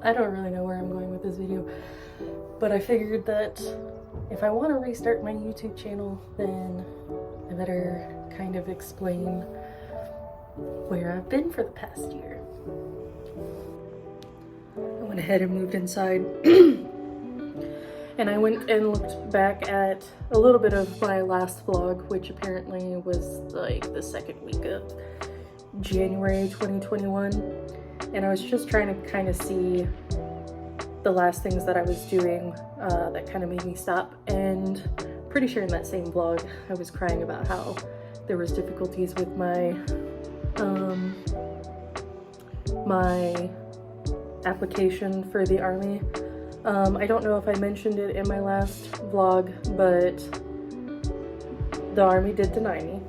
I don't really know where I'm going with this video, but I figured that if I want to restart my YouTube channel, then I better kind of explain where I've been for the past year. I went ahead and moved inside and I went and looked back at a little bit of my last vlog, which apparently was like the second week of January 2021, and I was just trying to kind of see the last things that I was doing that kind of made me stop. And pretty sure in that same vlog I was crying about how there was difficulties with my my application for the Army. I don't know if I mentioned it in my last vlog, but the Army did deny me.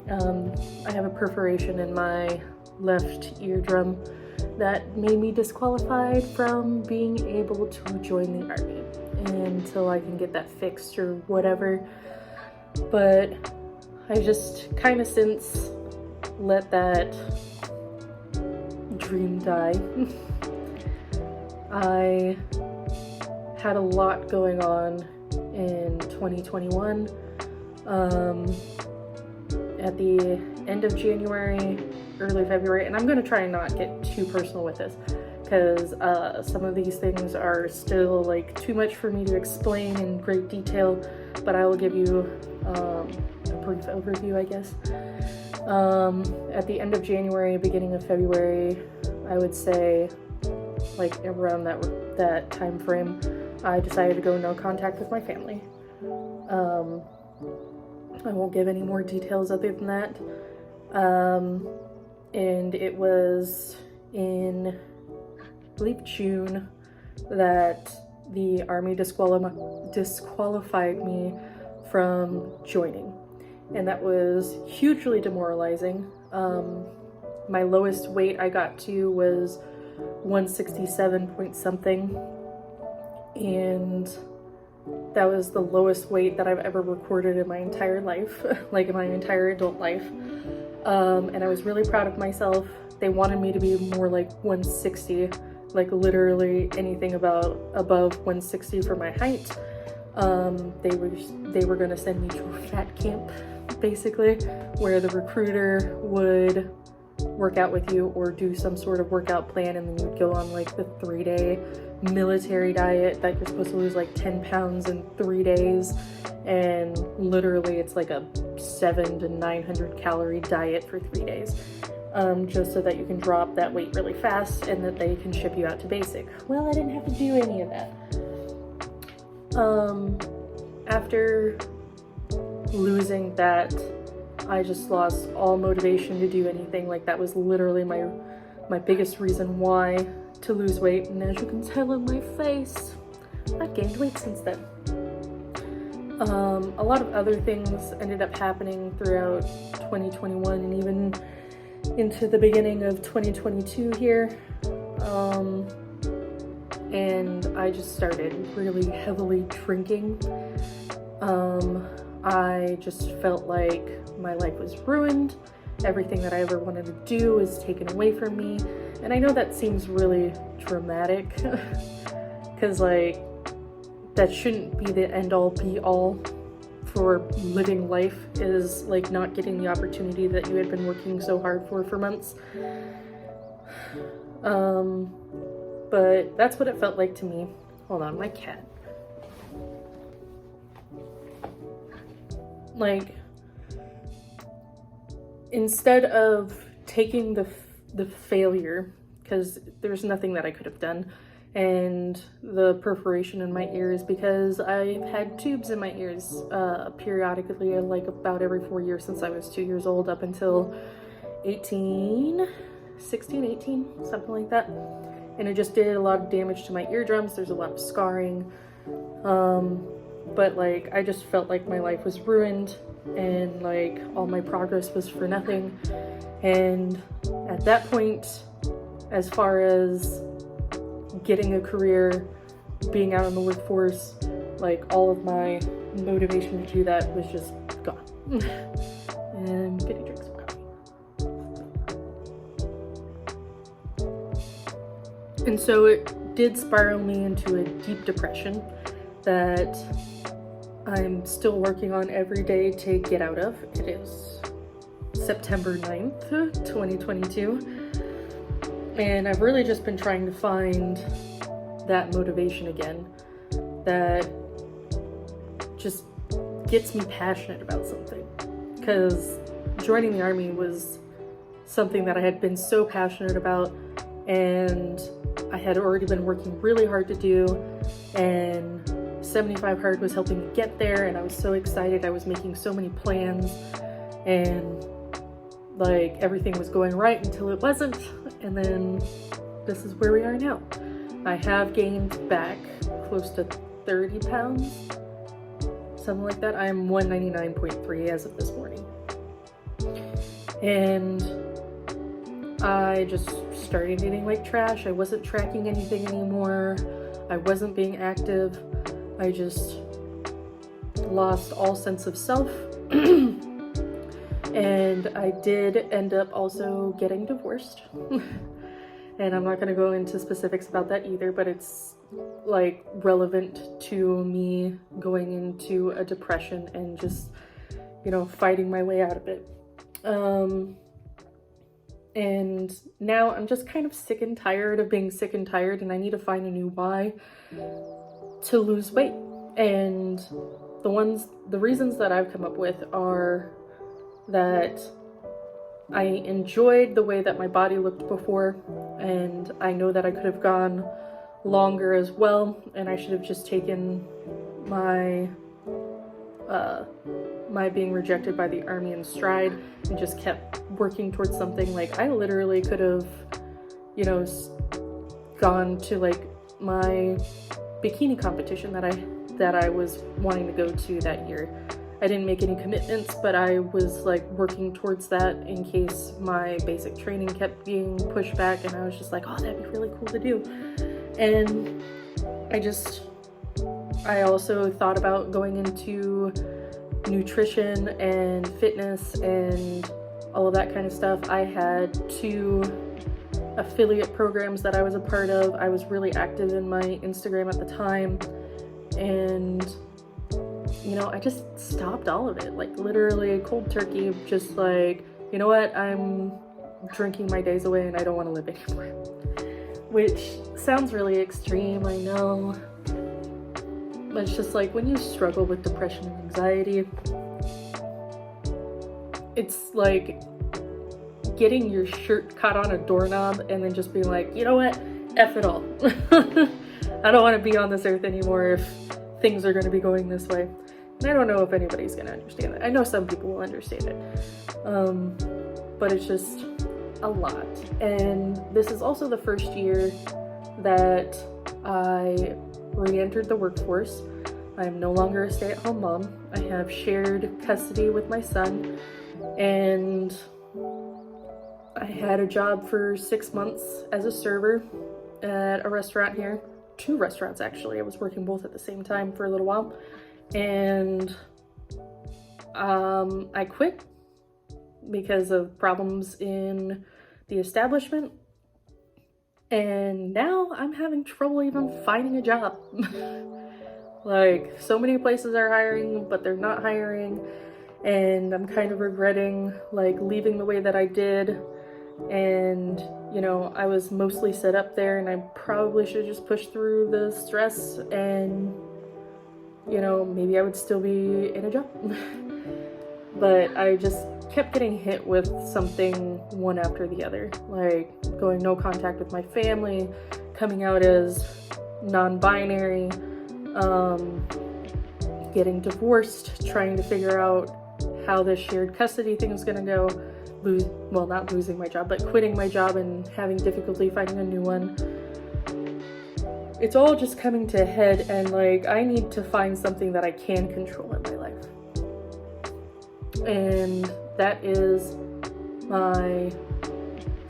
I have a perforation in my left eardrum that made me disqualified from being able to join the Army until I can get that fixed or whatever. But I just kind of since let that dream die. I had a lot going on in 2021. At the end of January, early February, and I'm going to try and not get too personal with this because some of these things are still like too much for me to explain in great detail, but I will give you a brief overview, I guess. At the end of January, beginning of February, I would say like around that time frame, I decided to go no contact with my family. I won't give any more details other than that. And it was in, I believe, June that the Army disqualified me from joining. And that was hugely demoralizing. My lowest weight I got to was 167 point something. And that was the lowest weight that I've ever recorded in my entire life, like in my entire adult life. And I was really proud of myself. They wanted me to be more like 160, like literally anything above 160 for my height. They were gonna send me to a fat camp, basically, where the recruiter would work out with you or do some sort of workout plan, and then you would go on like the 3-day military diet that you're supposed to lose like 10 pounds in 3 days, and literally it's like a 700 to 900 calorie diet for 3 days, just so that you can drop that weight really fast and that they can ship you out to basic. Well, I didn't have to do any of that. After losing that, I just lost all motivation to do anything. Like, that was literally my biggest reason why to lose weight, and as you can tell in my face, I've gained weight since then. A lot of other things ended up happening throughout 2021 and even into the beginning of 2022 here. And I just started really heavily drinking. I just felt like my life was ruined. Everything that I ever wanted to do was taken away from me. And I know that seems really dramatic because like that shouldn't be the end all be all for living life, is like not getting the opportunity that you had been working so hard for months. But that's what it felt like to me. Hold on, my cat. Like, instead of taking the failure, because there's nothing that I could have done, and the perforation in my ears, because I've had tubes in my ears periodically, like about every 4 years since I was 2 years old up until 16, 18, something like that. And it just did a lot of damage to my eardrums. There's a lot of scarring. But like, I just felt like my life was ruined and like all my progress was for nothing. And at that point, as far as getting a career, being out in the workforce, like all of my motivation to do that was just gone. And Biddy drinks some coffee. And so it did spiral me into a deep depression that I'm still working on every day to get out of. It is September 9th, 2022. And I've really just been trying to find that motivation again that just gets me passionate about something. Because joining the Army was something that I had been so passionate about, and I had already been working really hard to do, and 75 Hard was helping me get there, and I was so excited. I was making so many plans, and like everything was going right until it wasn't, and then this is where we are now. I have gained back close to 30 pounds, something like that. I'm 199.3 as of this morning. And I just started eating like trash. I wasn't tracking anything anymore. I wasn't being active. I just lost all sense of self. And I did end up also getting divorced. And I'm not going to go into specifics about that either, but it's like relevant to me going into a depression and just, you know, fighting my way out of it. And now I'm just kind of sick and tired of being sick and tired, and I need to find a new why to lose weight. And the reasons that I've come up with are that I enjoyed the way that my body looked before, and I know that I could have gone longer as well, and I should have just taken my being rejected by the Army in stride and just kept working towards something. Like, I literally could have, you know, gone to like my bikini competition that I was wanting to go to that year. I didn't make any commitments, but I was like working towards that in case my basic training kept being pushed back, and I was just like, oh, that'd be really cool to do. And I also thought about going into nutrition and fitness and all of that kind of stuff. I had 2 affiliate programs that I was a part of. I was really active in my Instagram at the time, and you know, I just stopped all of it, like literally cold turkey, just like, you know what, I'm drinking my days away and I don't want to live anymore. Which sounds really extreme, I know. But it's just like when you struggle with depression and anxiety, it's like getting your shirt caught on a doorknob and then just being like, you know what, F it all. I don't want to be on this earth anymore if things are going to be going this way. And I don't know if anybody's going to understand that. I know some people will understand it. But it's just a lot. And this is also the first year that I re-entered the workforce. I am no longer a stay-at-home mom. I have shared custody with my son, and I had a job for 6 months as a server at a restaurant here. 2 restaurants, actually. I was working both at the same time for a little while, and I quit because of problems in the establishment, and now I'm having trouble even finding a job. Like, so many places are hiring, but they're not hiring, and I'm kind of regretting like leaving the way that I did. And you know, I was mostly set up there, and I probably should just push through the stress, and you know, maybe I would still be in a job. But I just kept getting hit with something one after the other, like going no contact with my family, coming out as non-binary, getting divorced, trying to figure out how this shared custody thing is gonna go, not losing my job, but quitting my job and having difficulty finding a new one. It's all just coming to a head, and like, I need to find something that I can control in my life. And that is my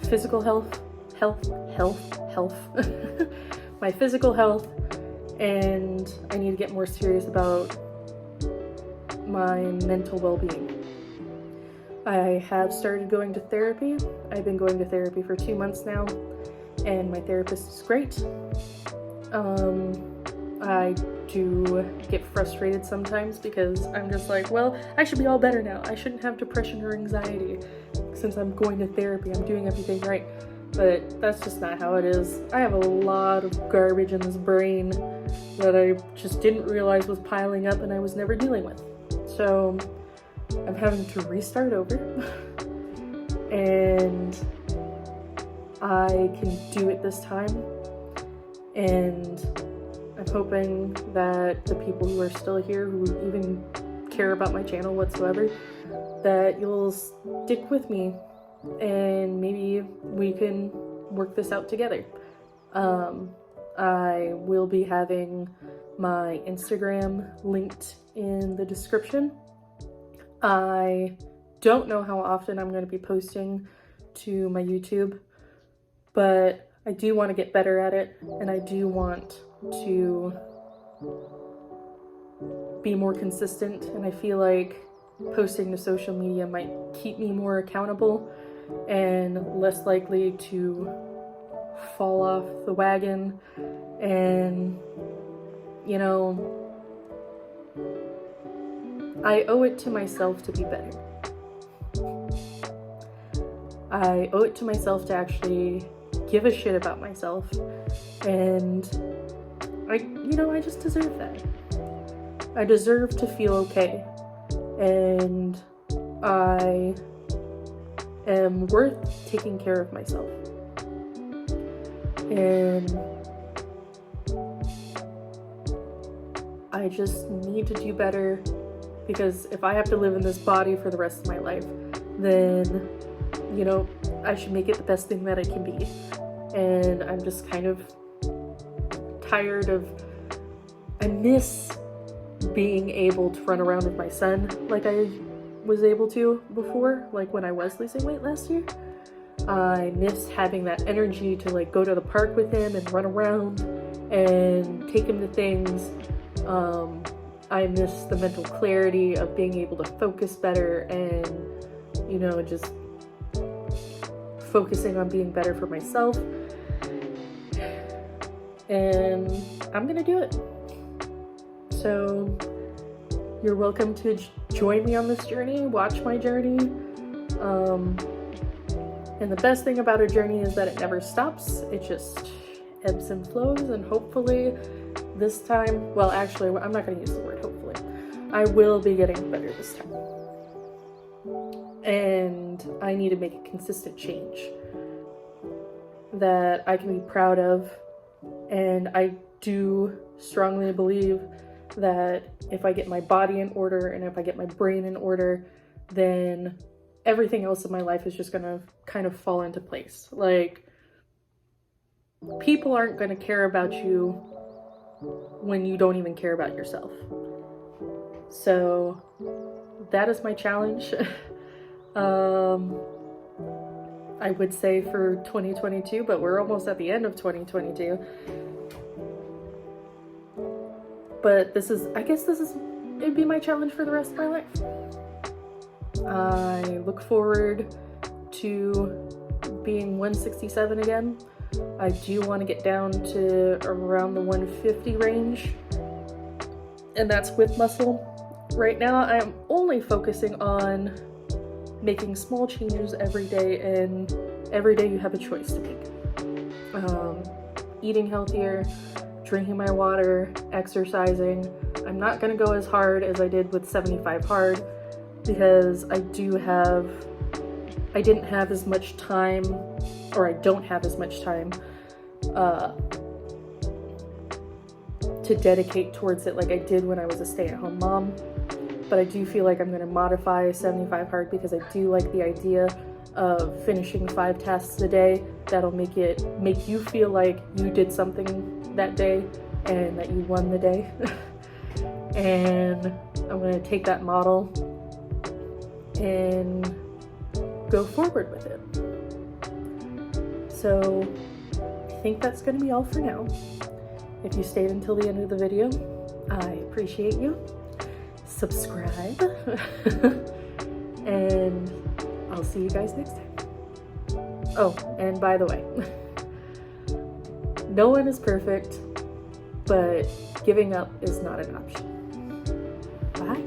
physical health, my physical health, and I need to get more serious about my mental well-being. I have started going to therapy. I've been going to therapy for 2 months now, and my therapist is great. I do get frustrated sometimes because I'm just like, well, I should be all better now. I shouldn't have depression or anxiety since I'm going to therapy. I'm doing everything right. But that's just not how it is. I have a lot of garbage in this brain that I just didn't realize was piling up and I was never dealing with. So I'm having to restart over. And I can do it this time. And I'm hoping that the people who are still here, who even care about my channel whatsoever, that you'll stick with me and maybe we can work this out together. I will be having my Instagram linked in the description. I don't know how often I'm going to be posting to my YouTube, but I do want to get better at it, and I do want to be more consistent, and I feel like posting to social media might keep me more accountable and less likely to fall off the wagon. And you know, I owe it to myself to be better. I owe it to myself to actually give a shit about myself, and I just deserve that. I deserve to feel okay, and I am worth taking care of myself. And I just need to do better, because if I have to live in this body for the rest of my life, then, I should make it the best thing that it can be. And I'm just kind of tired of, I miss being able to run around with my son like I was able to before, like when I was losing weight last year. I miss having that energy to go to the park with him and run around and take him to things. I miss the mental clarity of being able to focus better and, just focusing on being better for myself. And I'm gonna do it. So you're welcome to join me on this journey, watch my journey. And the best thing about a journey is that it never stops. It just ebbs and flows, and hopefully this time, well, actually, I'm not going to use the word hopefully. I will be getting better this time. And I need to make a consistent change that I can be proud of. And I do strongly believe that if I get my body in order and if I get my brain in order, then everything else in my life is just gonna kind of fall into place. People aren't gonna care about you when you don't even care about yourself. So that is my challenge. I would say for 2022, but we're almost at the end of 2022. But it'd be my challenge for the rest of my life. I look forward to being 167 again. I do want to get down to around the 150 range, and that's with muscle. Right now, I'm only focusing on making small changes every day, and every day you have a choice to make. Eating healthier, drinking my water, exercising. I'm not going to go as hard as I did with 75 hard, because I didn't have as much time, or I don't have as much time to dedicate towards it like I did when I was a stay-at-home mom. But I do feel like I'm going to modify 75 hard, because I do like the idea of finishing 5 tasks a day. That'll make you feel like you did something that day and that you won the day. And I'm going to take that model and go forward with it. So I think that's going to be all for now. If you stayed until the end of the video, I appreciate you. Subscribe. And I'll see you guys next time. Oh, and by the way, No one is perfect, but giving up is not an option. Bye.